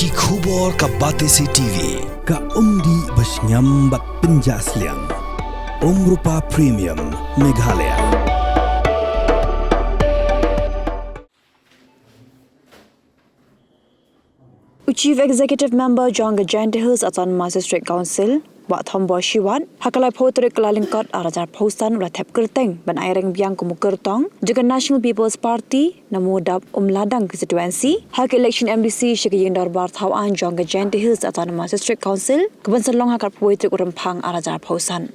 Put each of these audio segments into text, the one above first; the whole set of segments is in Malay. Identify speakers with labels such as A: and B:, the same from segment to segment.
A: Ki khubor ka Batesi TV ka umdi basnyambak penjaslian. Rupa Premium Meghalaya.
B: Chief Executive Member John Gajante Hills Autonomous District Council Wat Thombo Shiwan Hakalai Potrik Lalingkot Arajar Postan Ratep Kerteng Ban Aireng Biang Kumukertong Juga National People's Party Namudap Ladang Constituency Hak Election MDC Shiki Yindor Bar Thawan John Gajante Hills Autonomous District Council Kebansalong Hakal Potrik Urempang Arajar Postan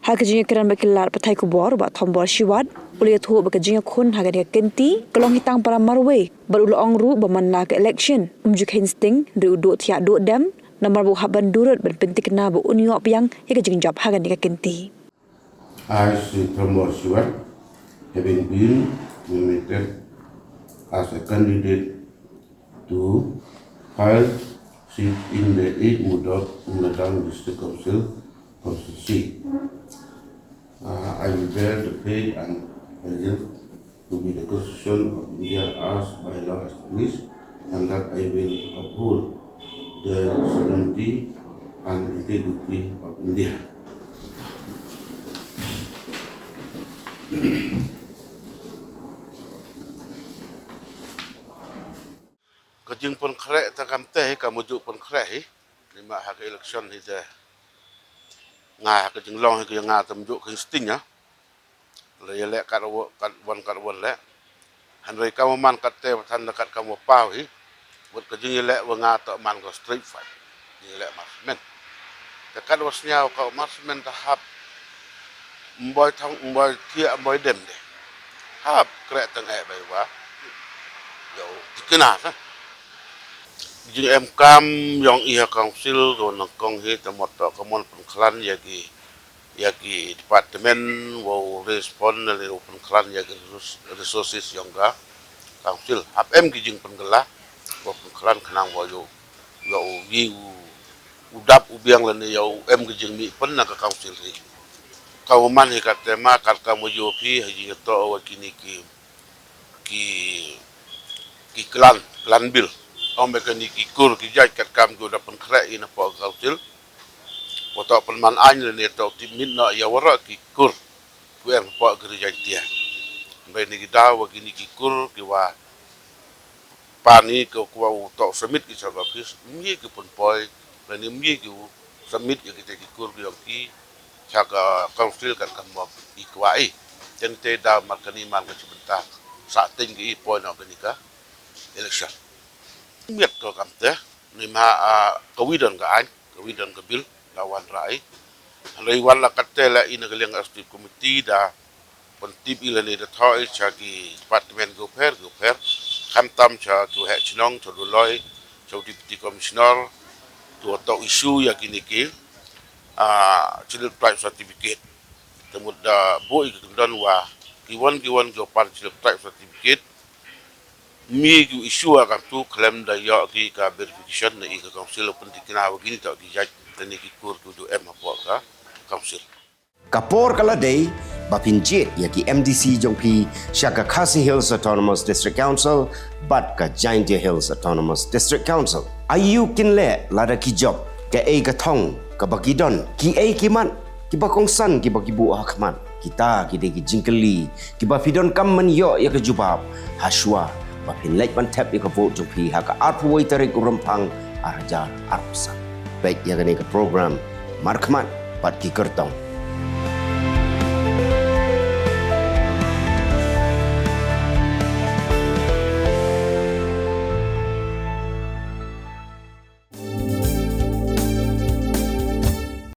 B: Hak Jinya Kiran Bakilar Patai Kubor Wat Thombo Shiwan Uliya Thu Bakajinya Kun Hagani Kenti Kelong Hitang Para Marwe Barulo Ongru Bamanla ke election Umjuk Insting Durut Thiah Dem Nomor buah ban Durut berpentik kena bu Nyop yang Jingjop Hagani Kenti.
C: I, Thombo Shiwan, having been nominated as a candidate to file seat in the 8 Mudang District Council constituency. I will bear the faith and allegiance to be the Constitution of India as by law established, and that I will uphold the sovereignty and integrity of India. Kajing pun kerek takam teh kamu juk pun kerek lima hak election hita ngah kajing long hak ngah temjuk kinsting ya lek kat wan lek handai kamu man kat teh tan dekat kamu pau hi buat kajing lek ngah tak man ko straight fight ni lek marsmen dekat wasnya kau marsmen tahap mboy kia mboy dem deh hap kerek teng bai wa yo dikena lah Ngam yang ia council ko nangkong hi temot kamon pengklan yagi departemen wo respond dari pengklan yagi resources yang ga council HM kijing penggela wo pengklan kenang wo yo udap ubiang lan yo kijing mi pen na ka council ri kau man hi kat tema kat kamu yo pi haji to wa kini ki klan bil Om mekanik ikur kijai kat kam go dapat kerek ina po kautil. Foto pelman anjel ni tau timin na ya wara kikur. Kuer po gereja dia. Baik ni kita wagini kikur kiwa pani ke kuwa tok semit ki sagapis mi ke pun poi dan mi ki semit ya kita kikur ki jaga kautil kat kam ikwai. Jan te da markani man ke sebentar. Saat tinggi poi na kenika election. Miat ko kam teh ni ma kawidan ka an kawidan ka bil lawan rai alai wala katela ina galeng astif committee da pentip ila ni da thoi chagi department go per kam tam cha tu he chinong to loi cho deputy commissioner tu to issue ya kini ki child tribe certificate temut da boy kendon wa kiwan go par child tribe certificate mi ku isu akan tu klaim da ya ki ka verification na ika council penting kena begini tak dijaj tani ki kur tu do em apa ka council
D: kapor kala day bapinjit ya ki MDC jongpi syaka Khasi Hills Autonomous District Council bat ka Jingjop Hills Autonomous District Council ayu kinle lada ki job ke ka thong ka bagidon ki ki man ki bakongsan ki bagibu hakman kita ki de ki jingkeli ki bafidon kam man yo ya ke jubab haswa Bapin lek man tap ika vote jumpi haka arpuwai tarik urempang arajar arpusan. Baik ya ke program markman pat ki kertong